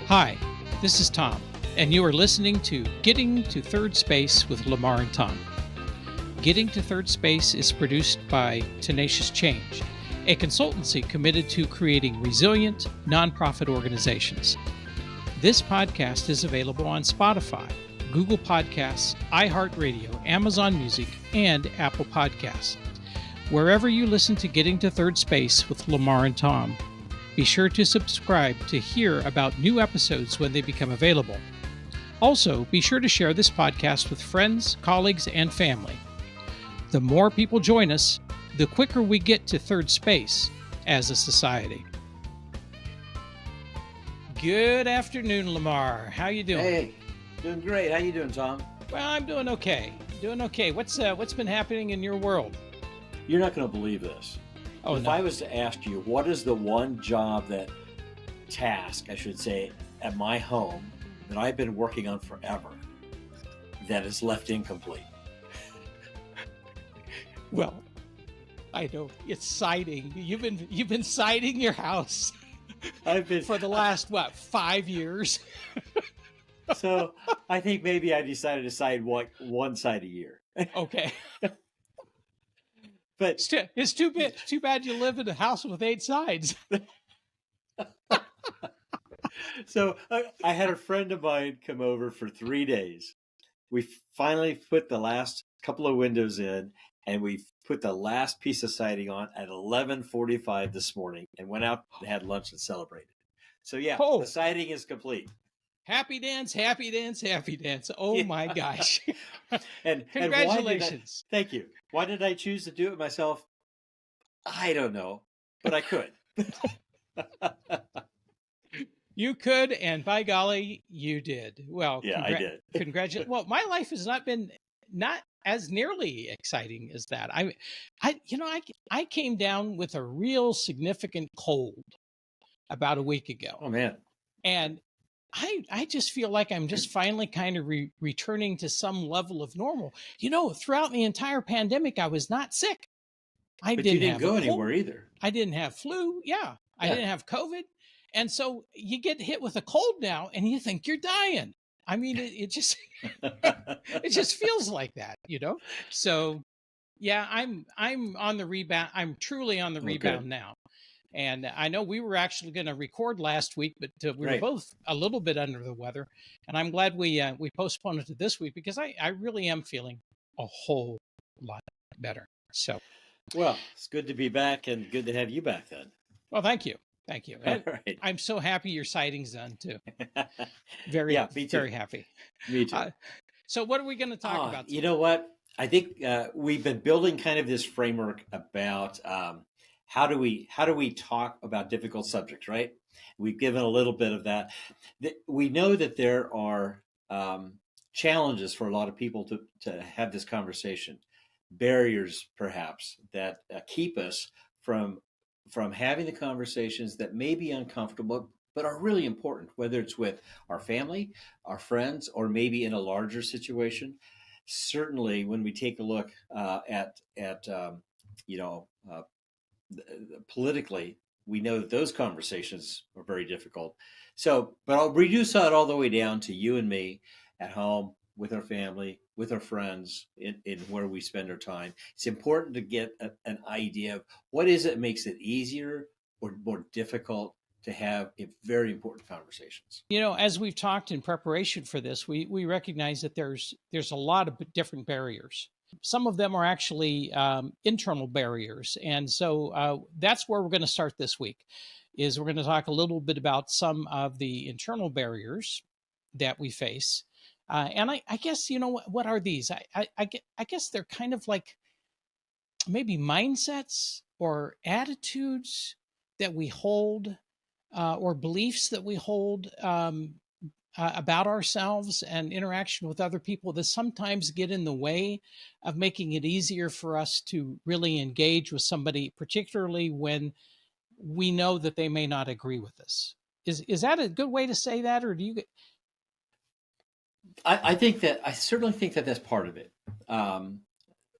Hi, this is Tom, and you are listening to Getting to Third Space with Lamar and Tom. Getting to Third Space is produced by Tenacious Change, a consultancy committed to creating resilient, nonprofit organizations. This podcast is available on Spotify, Google Podcasts, iHeartRadio, Amazon Music, and Apple Podcasts. Wherever you listen to Getting to Third Space with Lamar and Tom, be sure to subscribe to hear about new episodes when they become available. Also, be sure to share this podcast with friends, colleagues, and family. The more people join us, the quicker we get to third space as a society. Good afternoon, Lamar. How you doing? Hey, doing great. How you doing, Tom? Well, I'm doing okay. What's been happening in your world? You're not going to believe this. If I was to ask you, what is the one task, I should say, at my home that I've been working on forever that is left incomplete? Well, I know it's siding. You've been siding your house. I've been for the last 5 years. So I think maybe I decided to side one side a year. Okay. But it's too bad you live in a house with 8 sides. So I had a friend of mine come over for 3 days. We finally put the last couple of windows in, and we put the last piece of siding on at 11:45 this morning, and went out and had lunch and celebrated. So yeah, The siding is complete. Happy dance, happy dance, happy dance. Oh, yeah. My gosh. And congratulations. Thank you. Why did I choose to do it myself? I don't know, but I could. You could, and by golly, you did. Well, yeah, I did. Congratulations. Well, my life has not been as nearly exciting as that. I came down with a real significant cold about a week ago. Oh man. And I just feel like I'm just finally kind of returning to some level of normal. Throughout the entire pandemic, I was not sick. But you didn't go anywhere either. I didn't have flu. Yeah. I didn't have COVID. And so you get hit with a cold now and you think you're dying. I mean, it just, it just feels like that, So yeah, I'm on the rebound. I'm truly on the rebound now. And I know we were actually going to record last week, but we were both a little bit under the weather. And I'm glad we postponed it to this week because I really am feeling a whole lot better. So, well, it's good to be back and good to have you back then. Well, thank you. Thank you. Right. I'm so happy your siding's done too. Very happy. Me too. So what are we going to talk about today? You know what? I think we've been building kind of this framework about how do we talk about difficult subjects, right? We've given a little bit of that. We know that there are challenges for a lot of people to have this conversation, barriers perhaps that keep us from having the conversations that may be uncomfortable but are really important, whether it's with our family, our friends, or maybe in a larger situation. Certainly, when we take a look at politically, we know that those conversations are very difficult. So, but I'll reduce that all the way down to you and me at home, with our family, with our friends, in where we spend our time. It's important to get an idea of what is it makes it easier or more difficult to have very important conversations. As we've talked in preparation for this, we recognize that there's a lot of different barriers. Some of them are actually internal barriers. And so that's where we're going to start this week, is we're going to talk a little bit about some of the internal barriers that we face. And I guess, what are these? I guess they're kind of like maybe mindsets or attitudes that we hold or beliefs that we hold about ourselves and interaction with other people that sometimes get in the way of making it easier for us to really engage with somebody, particularly when we know that they may not agree with us. Is that a good way to say that, or do you get? I certainly think that that's part of it.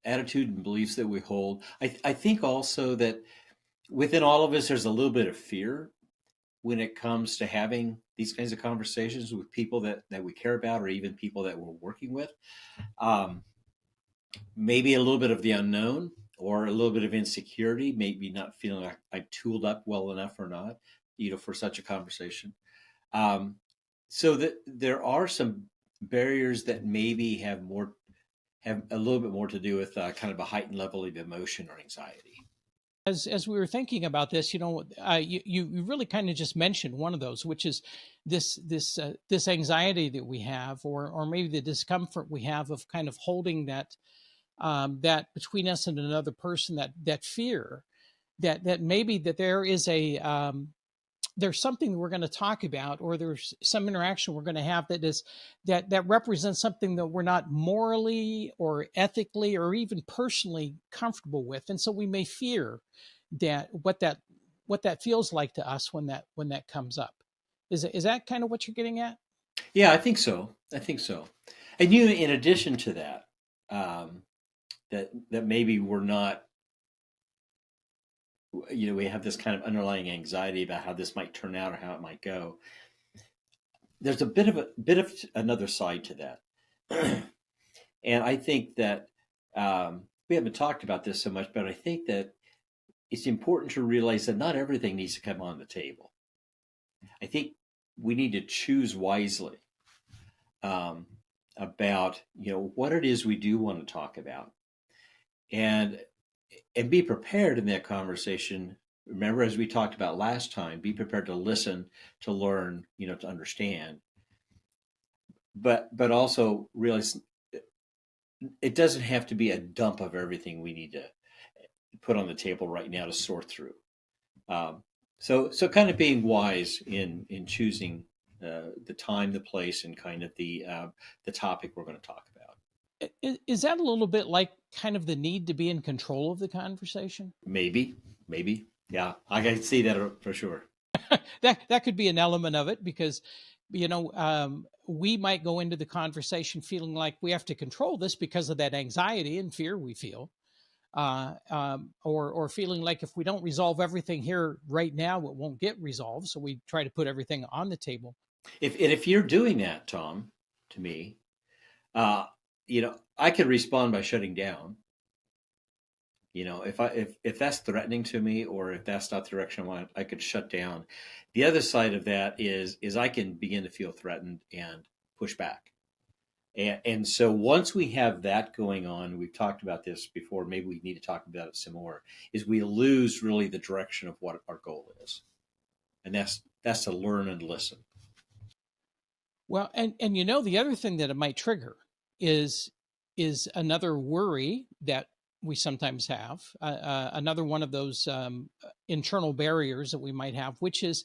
Attitude and beliefs that we hold. I think also that within all of us, there's a little bit of fear when it comes to having these kinds of conversations with people that we care about, or even people that we're working with. Um, Maybe a little bit of the unknown, or a little bit of insecurity, maybe not feeling like I'm tooled up well enough or not, for such a conversation. Um, so that there are some barriers that maybe have a little bit more to do with kind of a heightened level of emotion or anxiety. As we were thinking about this, you really kind of just mentioned one of those, which is this anxiety that we have, or maybe the discomfort we have of kind of holding that between us and another person, that fear, that maybe that there is there's something we're going to talk about, or there's some interaction we're going to have that represents something that we're not morally or ethically or even personally comfortable with, and so we may fear that what that feels like to us when that comes up. Is that kind of what you're getting at? Yeah, I think so. I think so. And in addition to that, that maybe we're not, we have this kind of underlying anxiety about how this might turn out or how it might go. There's a bit of another side to that, and I think that we haven't talked about this so much, but I think that it's important to realize that not everything needs to come on the table. I think we need to choose wisely about what it is we do want to talk about, and be prepared in that conversation. Remember, as we talked about last time, be prepared to listen, to learn, to understand, but also realize it doesn't have to be a dump of everything we need to put on the table right now to sort through. So kind of being wise in choosing the time, the place, and kind of the topic we're going to talk about. Is that a little bit like kind of the need to be in control of the conversation? Maybe, yeah, I can see that for sure. That could be an element of it, because we might go into the conversation feeling like we have to control this because of that anxiety and fear we feel, or feeling like if we don't resolve everything here right now, it won't get resolved. So we try to put everything on the table. If you're doing that, Tom, to me, I could respond by shutting down. If that's threatening to me, or if that's not the direction I want, I could shut down. The other side of that is I can begin to feel threatened and push back. And so once we have that going on, we've talked about this before, maybe we need to talk about it some more, is we lose really the direction of what our goal is. And that's to learn and listen. Well, and the other thing that it might trigger is another worry that we sometimes have, another one of those internal barriers that we might have, which is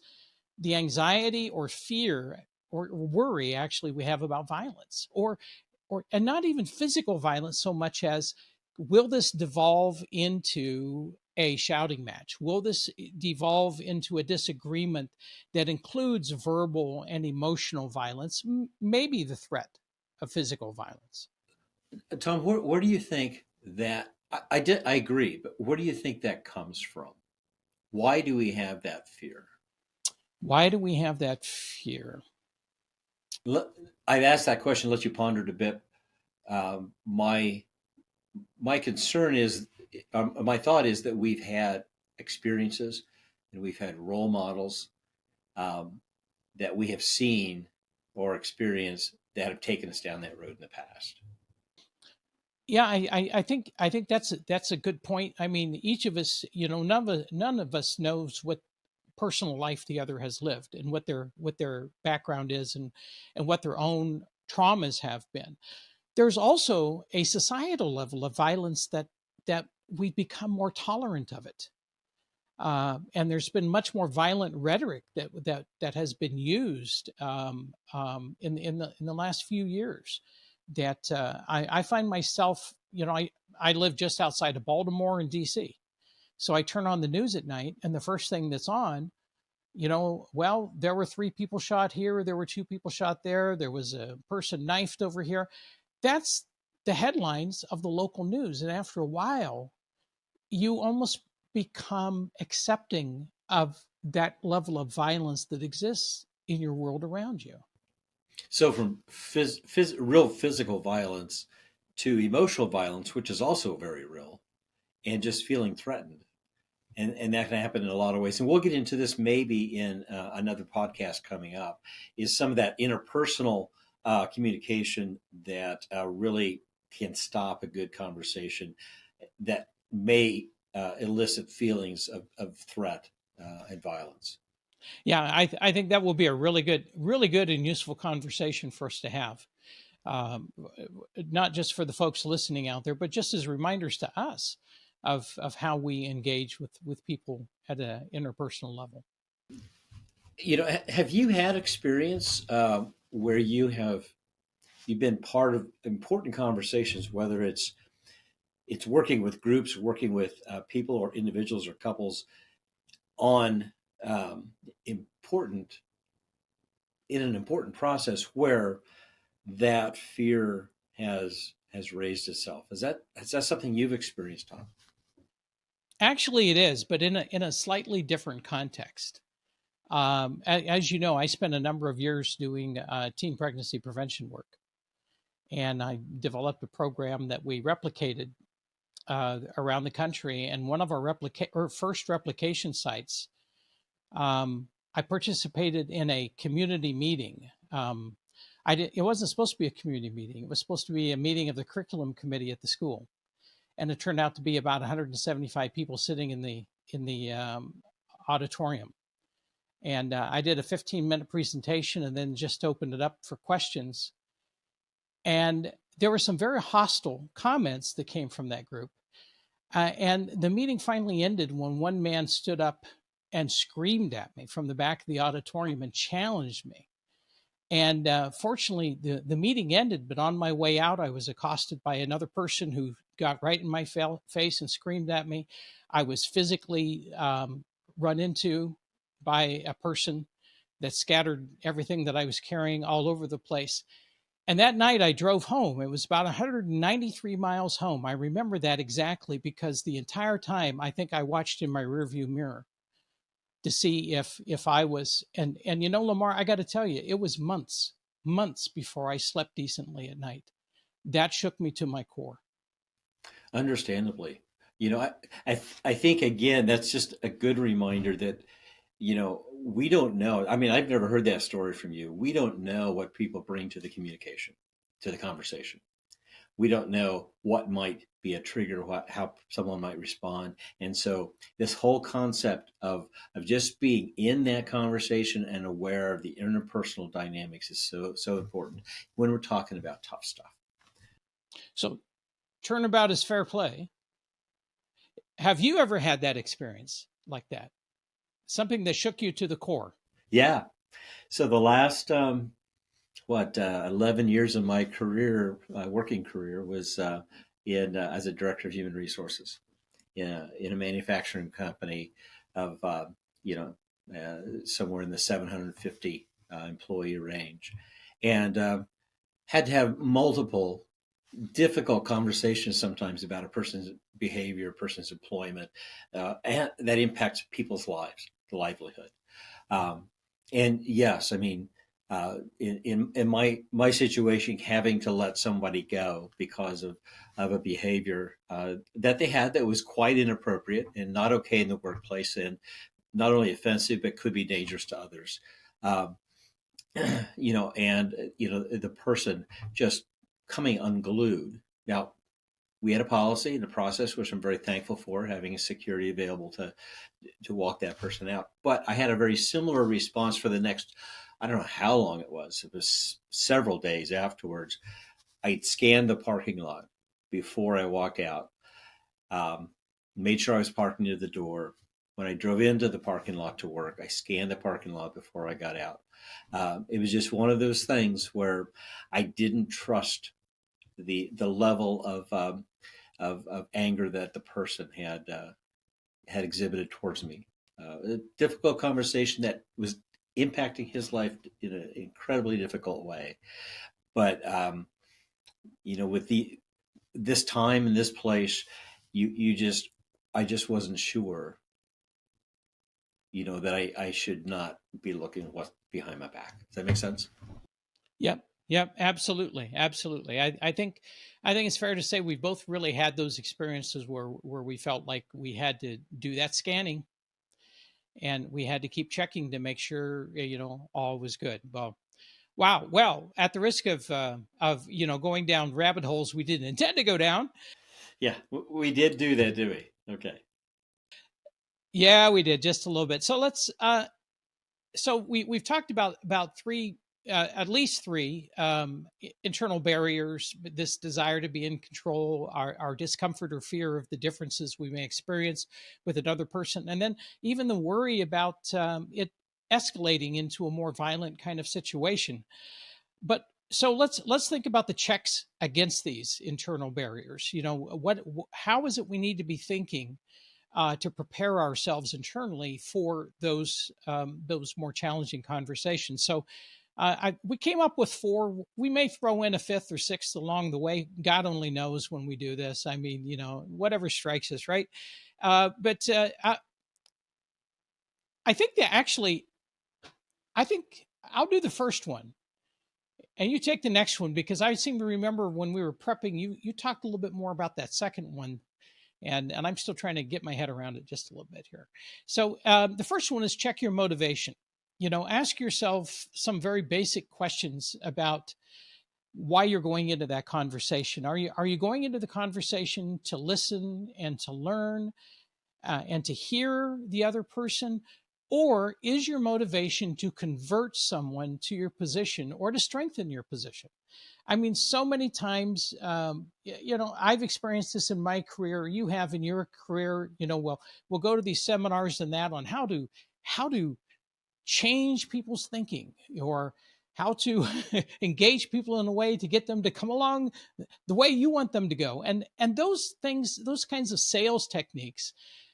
the anxiety or fear or worry actually we have about violence, or and not even physical violence so much as, will this devolve into a shouting match? Will this devolve into a disagreement that includes verbal and emotional violence, maybe the threat of physical violence? Tom, where do you think that, I agree, but where do you think that comes from? Why do we have that fear? Why do we have that fear? I've asked that question, let you ponder it a bit. My concern is, my thought is that we've had experiences and we've had role models that we have seen or experienced that have taken us down that road in the past. Yeah, I think that's a good point. I mean, each of us, none of us knows what personal life the other has lived, and what their background is, and what their own traumas have been. There's also a societal level of violence that we've become more tolerant of it, and there's been much more violent rhetoric that has been used in the last few years. That I find myself, I live just outside of Baltimore and DC. So I turn on the news at night, and the first thing that's on, well, there were 3 people shot here, there were 2 people shot there was a person knifed over here. That's the headlines of the local news. And after a while, you almost become accepting of that level of violence that exists in your world around you. So from real physical violence to emotional violence, which is also very real, and just feeling threatened. And that can happen in a lot of ways. And we'll get into this maybe in another podcast coming up, is some of that interpersonal communication that really can stop a good conversation that may elicit feelings of threat and violence. Yeah, I think that will be a really good and useful conversation for us to have. Um, Not just for the folks listening out there, but just as reminders to us of how we engage with people at an interpersonal level. Have you had experience where you've been part of important conversations, whether it's working with groups, working with people or individuals or couples on important in an important process where that fear has raised itself? Is that something you've experienced, Tom? Actually, it is, but in a slightly different context. As you know, I spent a number of years doing teen pregnancy prevention work, and I developed a program that we replicated around the country. And one of our first replication sites, I participated in a community meeting. It wasn't supposed to be a community meeting. It was supposed to be a meeting of the curriculum committee at the school, and it turned out to be about 175 people sitting in the auditorium. And I did a 15-minute presentation and then just opened it up for questions. And there were some very hostile comments that came from that group. And the meeting finally ended when one man stood up and screamed at me from the back of the auditorium and challenged me. And fortunately, the meeting ended, but on my way out, I was accosted by another person who got right in my face and screamed at me. I was physically run into by a person that scattered everything that I was carrying all over the place. And that night I drove home. It was about 193 miles home. I remember that exactly because the entire time I think I watched in my rearview mirror to see if I was, and Lamar, I got to tell you, it was months before I slept decently at night. That shook me to my core. Understandably, I think again that's just a good reminder that we don't know. I mean, I've never heard that story from you. We don't know what people bring to the communication, to the conversation. We don't know what might be a trigger, how someone might respond. And so this whole concept of just being in that conversation and aware of the interpersonal dynamics is so important when we're talking about tough stuff. So turnabout is fair play. Have you ever had that experience like that? Something that shook you to the core? Yeah. So the last 11 years of my career, working career, was in as a director of human resources in a manufacturing company of somewhere in the 750 employee range, and had to have multiple difficult conversations sometimes about a person's behavior, a person's employment, and that impacts people's lives, the livelihood. And yes, I mean, in my situation, having to let somebody go because of a behavior that they had that was quite inappropriate and not okay in the workplace, and not only offensive but could be dangerous to others. Um, the person just coming unglued. Now, we had a policy and a process, which I'm very thankful for, having a security available to walk that person out. But I had a very similar response for the next, I don't know how long it was. It was several days afterwards. I scanned the parking lot before I walked out, made sure I was parked near the door. When I drove into the parking lot to work, I scanned the parking lot before I got out. It was just one of those things where I didn't trust the level of anger that the person had exhibited towards me. A difficult conversation that was impacting his life in an incredibly difficult way. But with this time and this place, I just wasn't sure that I should not be looking what's behind my back. Does that make sense? Yep. Yep. Absolutely. Absolutely. I think it's fair to say we've both really had those experiences where we felt like we had to do that scanning and we had to keep checking to make sure, all was good. Well, wow. Well, at the risk of going down rabbit holes we didn't intend to go down. Yeah, we did do that, did we? Okay. Yeah, we did just a little bit. So let's so we've talked about three, at least three, internal barriers: this desire to be in control, our discomfort or fear of the differences we may experience with another person, and then even the worry about it escalating into a more violent kind of situation. But so let's think about the checks against these internal barriers. How is it we need to be thinking to prepare ourselves internally for those more challenging conversations? So we came up with four. We may throw in a fifth or sixth along the way. God only knows when we do this. I mean, whatever strikes us, right? But I think that actually, I think I'll do the first one, and you take the next one, because I seem to remember when we were prepping, you talked a little bit more about that second one, and I'm still trying to get my head around it just a little bit here. So the first one is check your motivation. Ask yourself some very basic questions about why you're going into that conversation. Are you going into the conversation to listen and to learn and to hear the other person? Or is your motivation to convert someone to your position or to strengthen your position? I mean, so many times, I've experienced this in my career. You have in your career. We'll go to these seminars and that on how to change people's thinking, or how to engage people in a way to get them to come along the way you want them to go. And those things, those kinds of sales techniques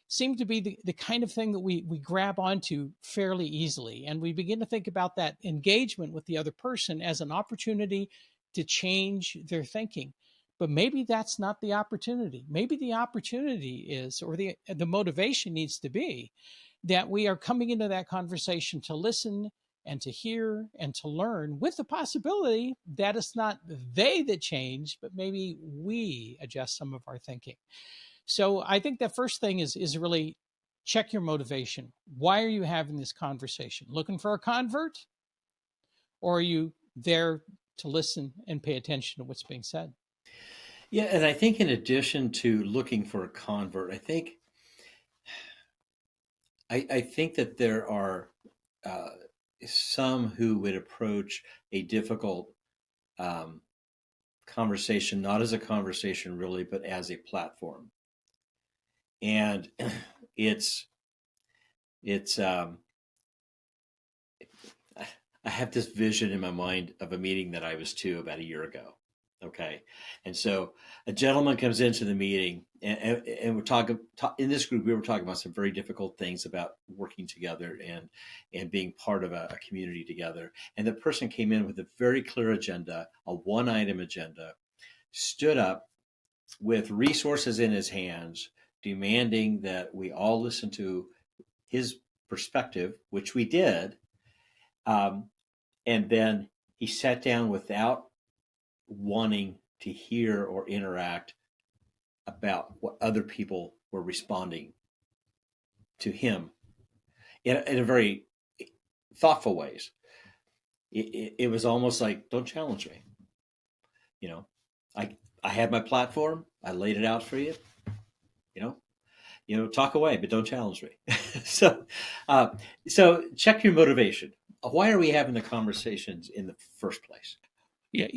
seem to be the kind of thing that we grab onto fairly easily. And we begin to think about that engagement with the other person as an opportunity to change their thinking. But maybe that's not the opportunity. Maybe the opportunity is, or the motivation needs to be, that we are coming into that conversation to listen and to hear and to learn, with the possibility that it's not they that change, but maybe we adjust some of our thinking. So I think the first thing is really check your motivation. Why are you having this conversation? Looking for a convert? Or are you there to listen and pay attention to what's being said? Yeah, and I think in addition to looking for a convert, I think that there are uh, some who would approach a difficult um, conversation not as a conversation really, but as a platform, and it's it's I have this vision in my mind of a meeting that I was to about a year ago. Okay. And so a gentleman comes into the meeting, and we're talking in this group. We were talking about some very difficult things about working together and being part of a community together. And the person came in with a very clear agenda, a one item agenda, stood up with resources in his hands, demanding that we all listen to his perspective, which we did. Um, and then he sat down without wanting to hear or interact about what other people were responding to him in a very thoughtful ways. It was almost like, don't challenge me. You know, I had my platform. I laid it out for you. You know, talk away, but don't challenge me. so, uh, so check your motivation. Why are we having the conversations in the first place? Yeah,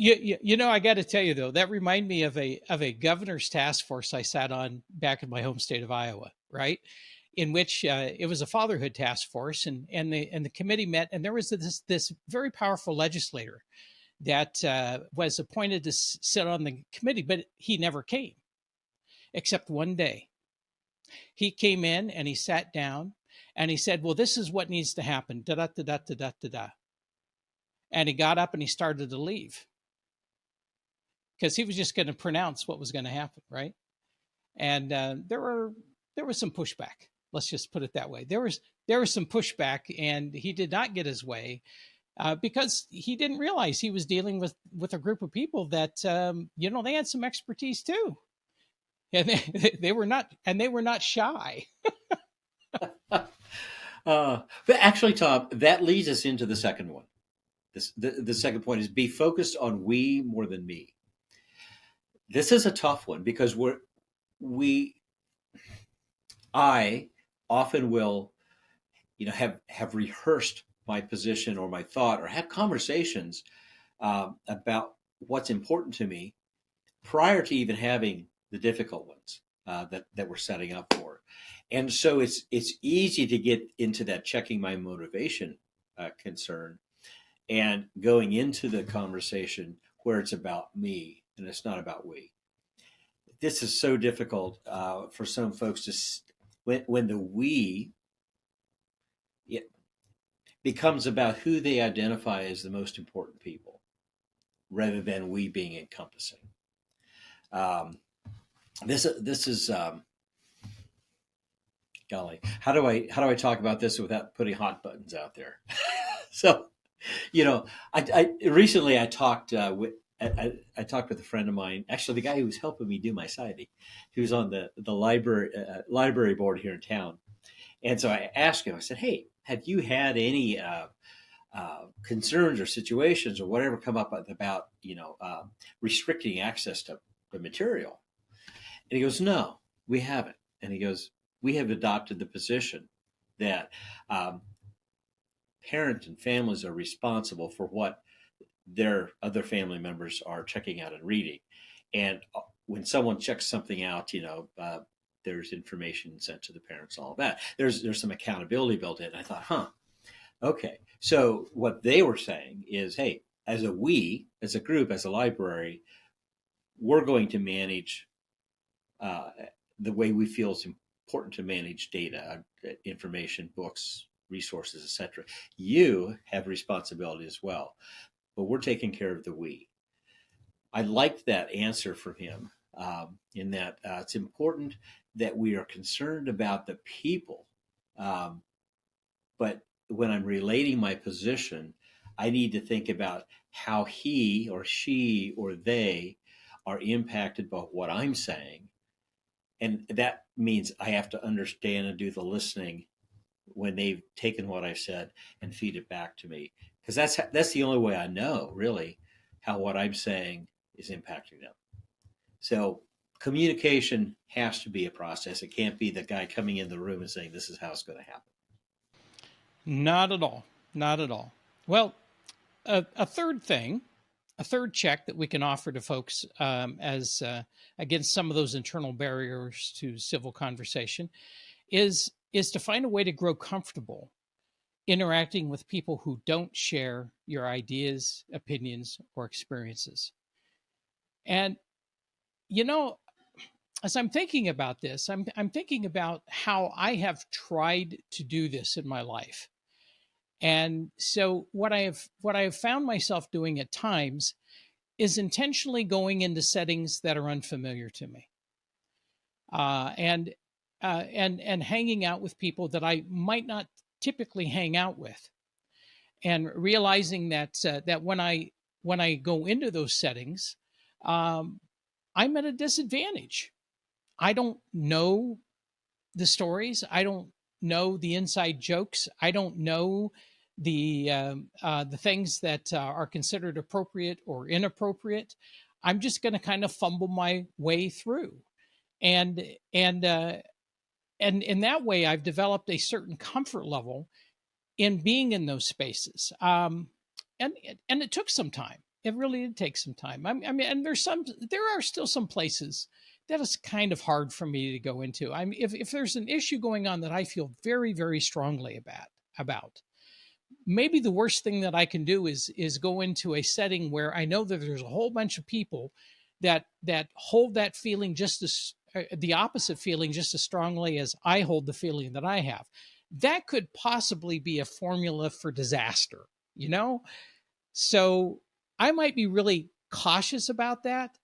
I got to tell you though, that reminded me of a governor's task force I sat on back in my home state of Iowa, right? In which it was a fatherhood task force, and the committee met, and there was this very powerful legislator that was appointed to sit on the committee, but he never came, except one day. He came in and he sat down and he said, "Well, this is what needs to happen." Da da da da da da da. And he got up and he started to leave because he was just going to pronounce what was going to happen, right? And there was some pushback. Let's just put it that way. there was some pushback, and he did not get his way because he didn't realize he was dealing with a group of people that they had some expertise too, and they were not shy. But actually, Tom, that leads us into the second one. The second point is be focused on we more than me. This is a tough one because I often will, have rehearsed my position or my thought or have conversations about what's important to me prior to even having the difficult ones that we're setting up for. And so it's easy to get into that checking my motivation concern and going into the conversation where it's about me and it's not about we. This is so difficult for some folks when the we it becomes about who they identify as the most important people rather than we being encompassing. This is golly, how do I talk about this without putting hot buttons out there? So, I recently I talked with I talked with a friend of mine, actually the guy who was helping me do my side. He was on the library board here in town, and so I asked him. I said, "Hey, have you had any concerns or situations or whatever come up about restricting access to the material?" And he goes, "No, we haven't." And he goes, "We have adopted the position that parents and families are responsible for what their other family members are checking out and reading. And when someone checks something out, there's information sent to the parents, all of that. There's some accountability built in." And I thought, okay. So what they were saying is, hey, as a group, as a library, we're going to manage the way we feel is important to manage data, information, books, resources, etc. You have responsibility as well, but we're taking care of the we. I liked that answer from him in that it's important that we are concerned about the people, but when I'm relating my position, I need to think about how he or she or they are impacted by what I'm saying. And that means I have to understand and do the listening when they've taken what I've said and feed it back to me. Because that's the only way I know, really, how what I'm saying is impacting them. So communication has to be a process. It can't be the guy coming in the room and saying, this is how it's going to happen. Not at all. Not at all. Well, a third check that we can offer to folks as against some of those internal barriers to civil conversation is to find a way to grow comfortable interacting with people who don't share your ideas, opinions, or experiences. And as I'm thinking about this, I'm thinking about how I have tried to do this in my life. And so what I have found myself doing at times is intentionally going into settings that are unfamiliar to me, and hanging out with people that I might not typically hang out with, and realizing that that when I go into those settings, I'm at a disadvantage. I don't know the stories. I don't know the inside jokes. I don't know the things that are considered appropriate or inappropriate. I'm just going to kind of fumble my way through, and in that way, I've developed a certain comfort level in being in those spaces. And it took some time. It really did take some time. I mean, and there are still some places that is kind of hard for me to go into. I mean, if there's an issue going on that I feel very, very strongly about, maybe the worst thing that I can do is go into a setting where I know that there's a whole bunch of people that hold that feeling just as the opposite feeling just as strongly as I hold the feeling that I have. That could possibly be a formula for disaster, So I might be really cautious about that.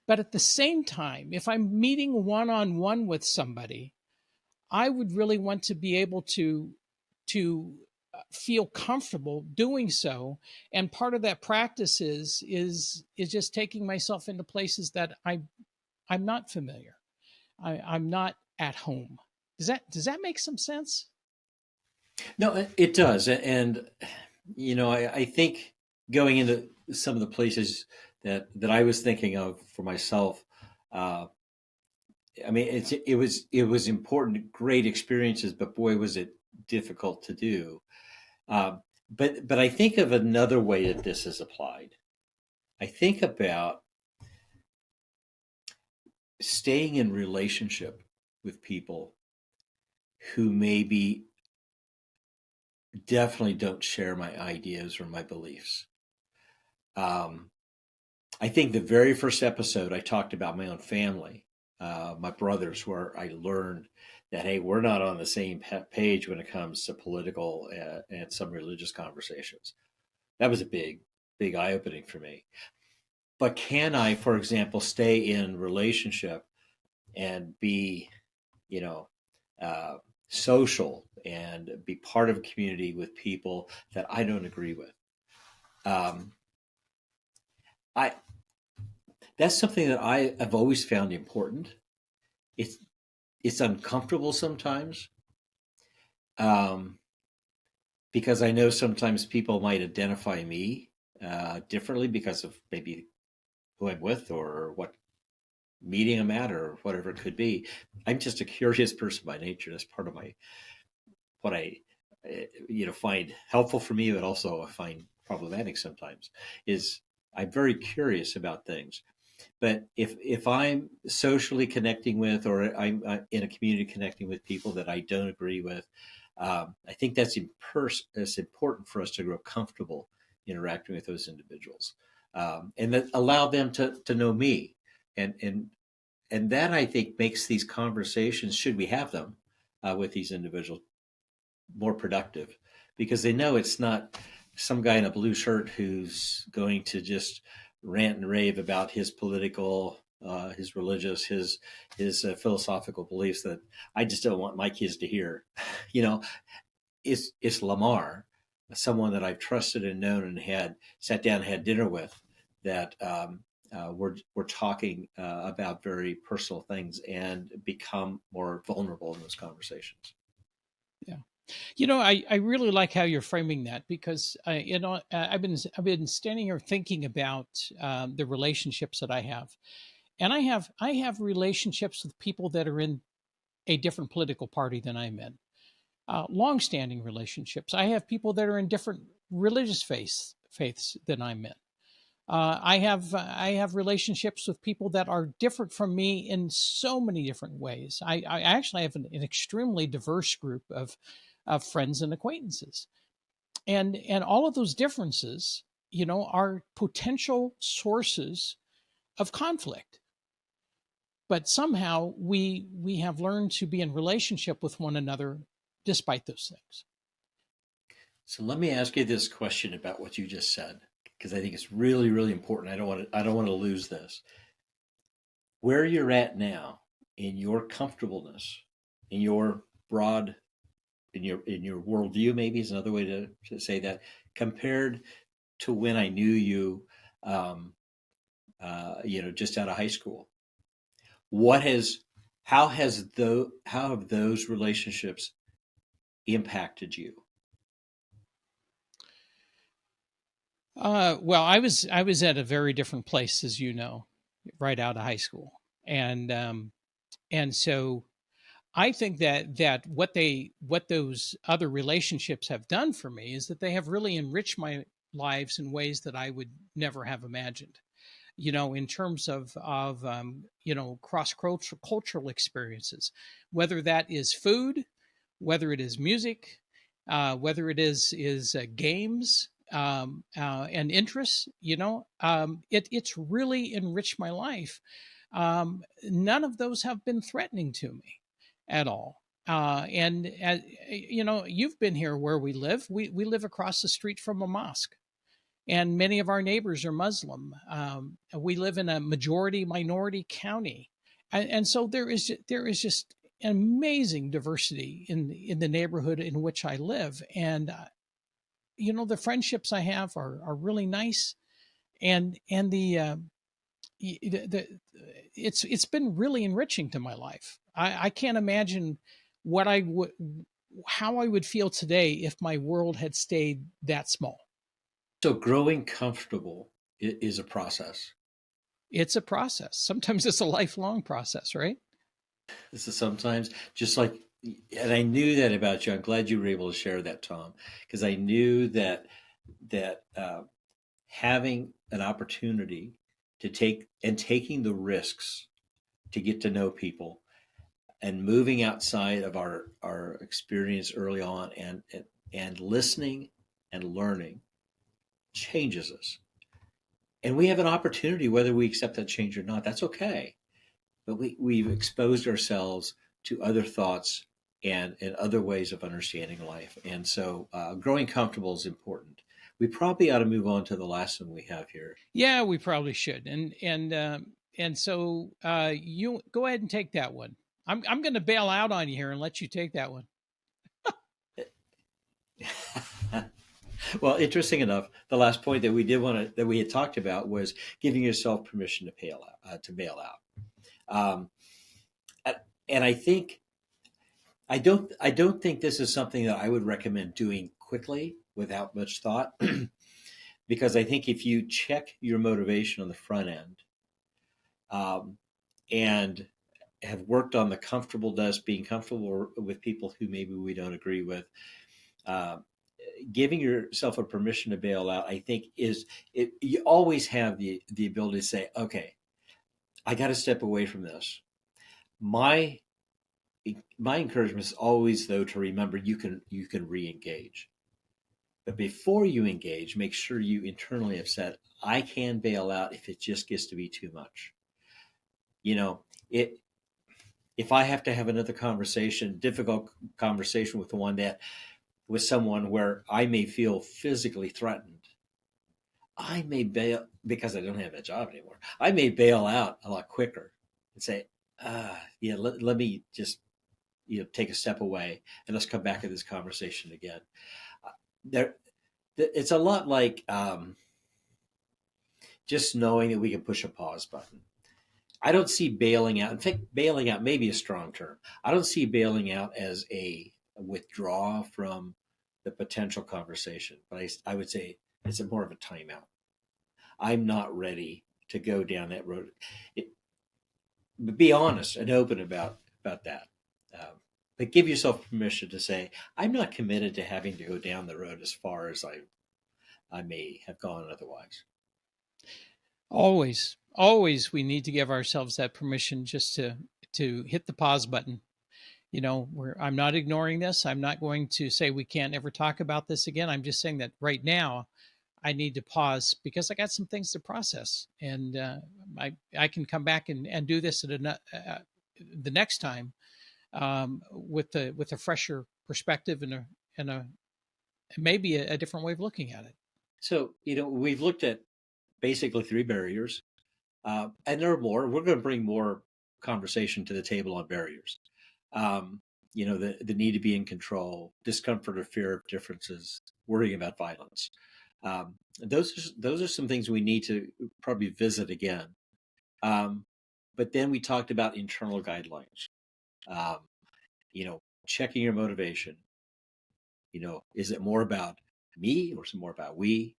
But at the same time, if I'm meeting one-on-one with somebody, I would really want to be able to feel comfortable doing so. And part of that practice is just taking myself into places that I'm not familiar. I'm not at home. Does that make some sense? No, it does. And, I think going into some of the places that I was thinking of for myself, uh, I mean, it was important, great experiences, but boy, was it difficult to do. Um, but I think of another way that this is applied. I think about staying in relationship with people who maybe definitely don't share my ideas or my beliefs. Um, I think the very first episode I talked about my own family, my brothers, where I learned that, hey, we're not on the same page when it comes to political and some religious conversations. That was a big eye opening for me. But can I, for example, stay in relationship and be, you know, uh, social and be part of a community with people that I don't agree with? Um, I That's something that I have always found important. It's it's uncomfortable sometimes, um, because I know sometimes people might identify me differently because of maybe who I'm with or what meeting I'm at or whatever it could be. I'm just a curious person by nature. That's part of my what I find helpful for me, but also I find problematic sometimes. Is I'm very curious about things. But if I'm socially connecting with, or I'm in a community connecting with people that I don't agree with, I think that's important for us to grow comfortable interacting with those individuals, and that allow them to know me, and and and that I think makes these conversations, should we have them, with these individuals, more productive, because they know it's not some guy in a blue shirt who's going to just rant and rave about his political, his religious, his philosophical beliefs that I just don't want my kids to hear. You know, it's Lamar, someone that I've trusted and known and had sat down and had dinner with, that we're talking about very personal things and become more vulnerable in those conversations. Yeah. I really like how you're framing that because I've been standing here thinking about the relationships that I have, and I have relationships with people that are in a different political party than I'm in. Long-standing relationships. I have people that are in different religious faiths than I'm in. I have relationships with people that are different from me in so many different ways. I actually have an extremely diverse group of friends and acquaintances, and all of those differences, are potential sources of conflict. But somehow we have learned to be in relationship with one another despite those things. So let me ask you this question about what you just said, because I think it's really, really important. I don't want to lose this. Where you're at now in your comfortableness, in your broad, in your worldview, maybe is another way to say that, compared to when I knew you, um, just out of high school. What has how have those relationships impacted you? Well, I was at a very different place, as you know, right out of high school, and so I think that what those other relationships have done for me is that they have really enriched my lives in ways that I would never have imagined. In terms of cross cultural experiences, whether that is food, whether it is music, whether it is games, and interests. It's really enriched my life. None of those have been threatening to me at all. And you've been here where we live. We live across the street from a mosque, and many of our neighbors are Muslim. We live in a majority minority county, and so there is just an amazing diversity in the neighborhood in which I live, and the friendships I have are really nice, and the it's been really enriching to my life. I can't imagine what I would how I would feel today if my world had stayed that small. So growing comfortable is a process. It's a process. Sometimes it's a lifelong process, right? This is sometimes just like, and I knew that about you. I'm glad you were able to share that, Tom, because I knew that having an opportunity to taking the risks to get to know people and moving outside of our experience early on and listening and learning changes us. And we have an opportunity, whether we accept that change or not. That's okay. But we've exposed ourselves to other thoughts and other ways of understanding life. And so growing comfortable is important. We probably ought to move on to the last one we have here. Yeah, we probably should. And so you go ahead and take that one. I'm going to bail out on you here and let you take that one. Well, interesting enough, the last point that we had talked about was giving yourself permission to bail out. Um, and I don't think this is something that I would recommend doing quickly without much thought, because I think if you check your motivation on the front end, and have worked on the comfortableness, being comfortable with people who maybe we don't agree with, uh, giving yourself a permission to bail out, I think you always have the ability to say, okay, I got to step away from this. My encouragement is always, though, to remember you can re-engage. But before you engage, make sure you internally have said, I can bail out if it just gets to be too much. It if I have to have another difficult conversation with someone where I may feel physically threatened, I may bail because I don't have that job anymore. I may bail out a lot quicker and say, yeah, let me just take a step away and let's come back to this conversation again. There, it's a lot like just knowing that we can push a pause button. I don't see bailing out. In fact, bailing out may be a strong term. I don't see bailing out as a withdraw from the potential conversation, but I would say it's more of a timeout. I'm not ready to go down that road. Be honest and open about that. But give yourself permission to say, I'm not committed to having to go down the road as far as I may have gone otherwise. Always we need to give ourselves that permission just to hit the pause button. I'm not ignoring this. I'm not going to say we can't ever talk about this again. I'm just saying that right now I need to pause because I got some things to process, and I can come back and do this the next time, with a fresher perspective and maybe a different way of looking at it. So we've looked at basically three barriers, and there are more. We're going to bring more conversation to the table on barriers. The need to be in control, discomfort or fear of differences, worrying about violence. Those are some things we need to probably visit again. But then we talked about internal guidelines. Um, checking your motivation. Is it more about me or is it more about we?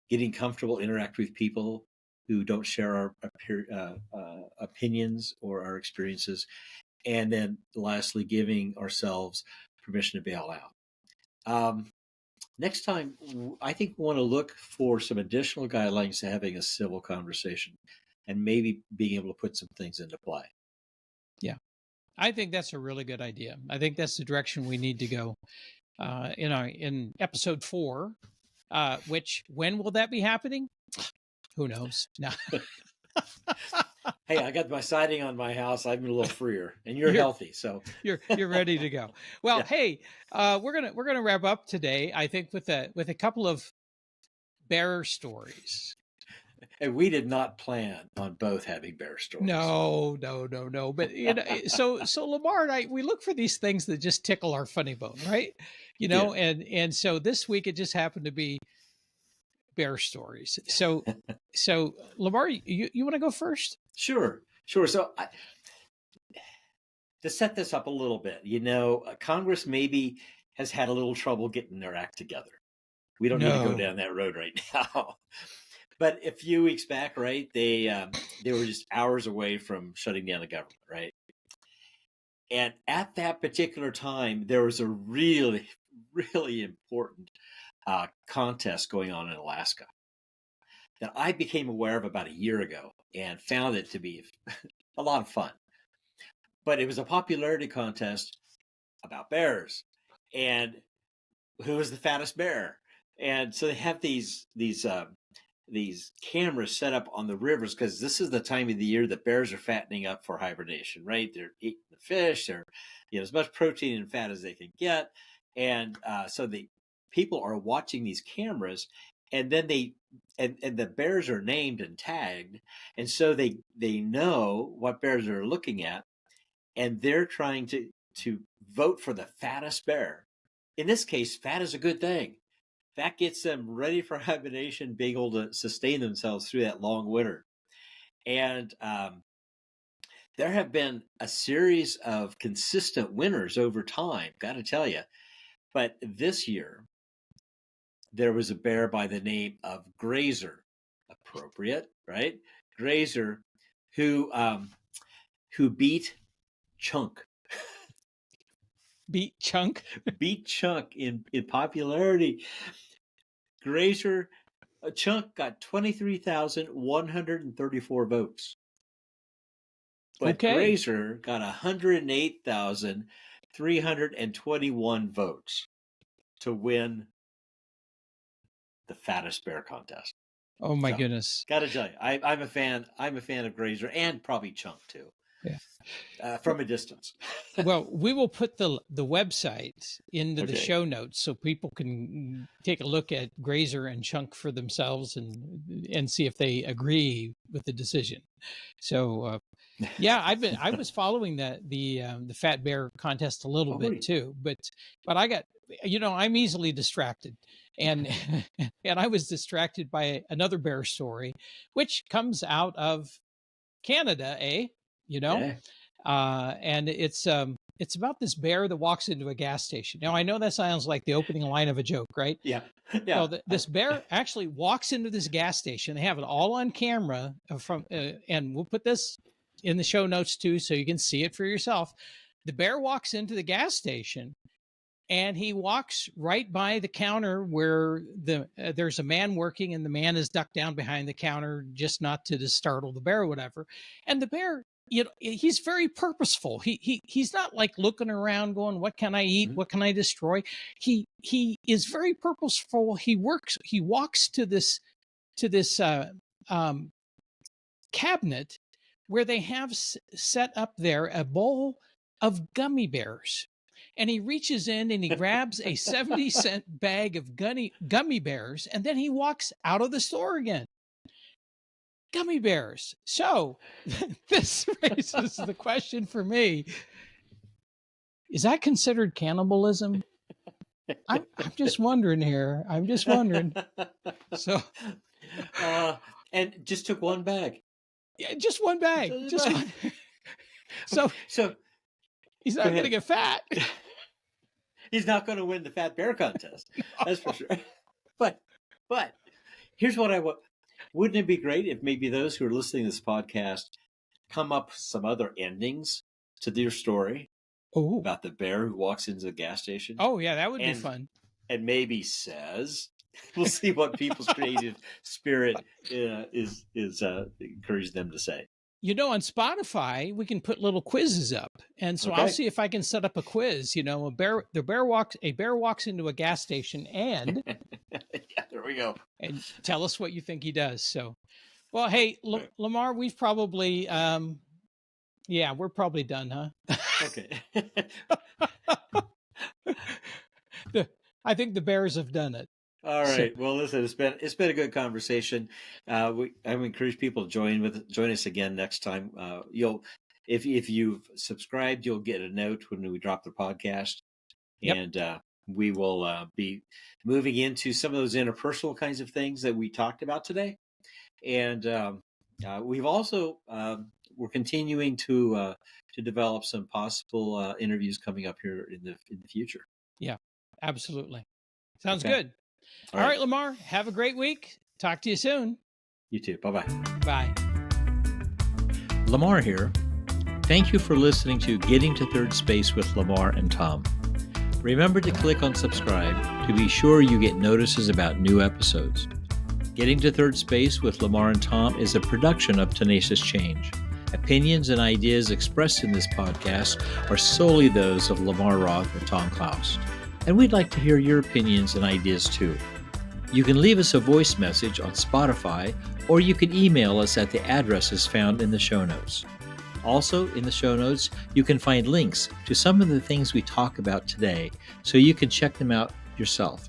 Getting comfortable, interact with people who don't share our opinions or our experiences, and then lastly, giving ourselves permission to bail out. Next time, I think we want to look for some additional guidelines to having a civil conversation and maybe being able to put some things into play. Yeah, I think that's a really good idea. I think that's the direction we need to go. In episode 4, which when will that be happening? Who knows? No. Hey, I got my siding on my house. I'm a little freer, and you're healthy, so you're ready to go. Well, yeah. Hey, we're gonna wrap up today. I think with a couple of bearer stories. And we did not plan on both having bear stories. No. But so Lamar and I, we look for these things that just tickle our funny bone, right? Yeah. And so this week it just happened to be bear stories. So Lamar, you want to go first? Sure. So to set this up a little bit, Congress maybe has had a little trouble getting their act together. We don't need to go No. down that road right now. But a few weeks back, right, they were just hours away from shutting down the government, right? And at that particular time, there was a really, really important contest going on in Alaska that I became aware of about a year ago and found it to be a lot of fun. But it was a popularity contest about bears and who was the fattest bear. And so they have these cameras set up on the rivers because this is the time of the year that bears are fattening up for hibernation, right? They're eating the fish, they're as much protein and fat as they can get. And so the people are watching these cameras, and then and the bears are named and tagged. And so they know what bears they're looking at, and they're trying to vote for the fattest bear. In this case, fat is a good thing. That gets them ready for hibernation, being able to sustain themselves through that long winter. And there have been a series of consistent winners over time, got to tell you. But this year, there was a bear by the name of Grazer, appropriate, right? Grazer, who beat Chunk. Beat Chunk? Beat Chunk in popularity. Grazer, Chunk got 23,134 votes. But Grazer got 108,321 votes to win the fattest bear contest. Oh my goodness! Got to tell you, I'm a fan. I'm a fan of Grazer and probably Chunk too. Yeah, from a distance. Well, we will put the website into the show notes so people can take a look at Grazer and Chunk for themselves and see if they agree with the decision. So, yeah, I was following the Fat Bear contest a little bit too, but I got, I'm easily distracted, and and I was distracted by another bear story, which comes out of Canada, Yeah. and it's about this bear that walks into a gas station. Now, I know that sounds like the opening line of a joke, right? Yeah. Well, this bear actually walks into this gas station. They have it all on camera and we'll put this in the show notes too, so you can see it for yourself. The bear walks into the gas station, and he walks right by the counter where there's a man working, and the man is ducked down behind the counter just not to startle the bear or whatever. And the bear, he's very purposeful. He's not like looking around going, what can I eat? What can I destroy? He is very purposeful. He walks to this cabinet where they have set up there a bowl of gummy bears. And he reaches in and he grabs a 70-cent bag of gummy bears, and then he walks out of the store again. Gummy bears. So this raises the question for me: is that considered cannibalism? I'm just wondering here. I'm just wondering. So, and just took one bag. Yeah, just one bag. Just one. So he's not going to get fat. He's not going to win the Fat Bear contest. No. That's for sure. But here's what I want. Wouldn't it be great if maybe those who are listening to this podcast come up with some other endings to their story about the bear who walks into the gas station? Oh, yeah, that would be fun. And maybe says, we'll see what people's creative spirit is encouraging them to say. On Spotify, we can put little quizzes up. And so I'll see if I can set up a quiz. A bear walks into a gas station and yeah, there we go. And tell us what you think he does. So, well, hey, Lamar, we've probably, we're probably done, huh? Okay. I think the bears have done it. All So, right. Well, listen, it's been a good conversation. I would encourage people to join us again next time. You'll if you've subscribed, you'll get a note when we drop the podcast, yep. and we will be moving into some of those interpersonal kinds of things that we talked about today. And we've also we're continuing to develop some possible interviews coming up here in the future. Yeah, absolutely. Sounds Okay. good. All All right. right, Lamar, have a great week. Talk to you soon. You too. Bye bye. Bye. Lamar here. Thank you for listening to Getting to Third Space with Lamar and Tom. Remember to click on subscribe to be sure you get notices about new episodes. Getting to Third Space with Lamar and Tom is a production of Tenacious Change. Opinions and ideas expressed in this podcast are solely those of Lamar Roth and Tom Klaus. And we'd like to hear your opinions and ideas too. You can leave us a voice message on Spotify, or you can email us at the addresses found in the show notes. Also, in the show notes, you can find links to some of the things we talk about today, so you can check them out yourself.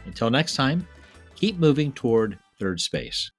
Until next time, keep moving toward third space.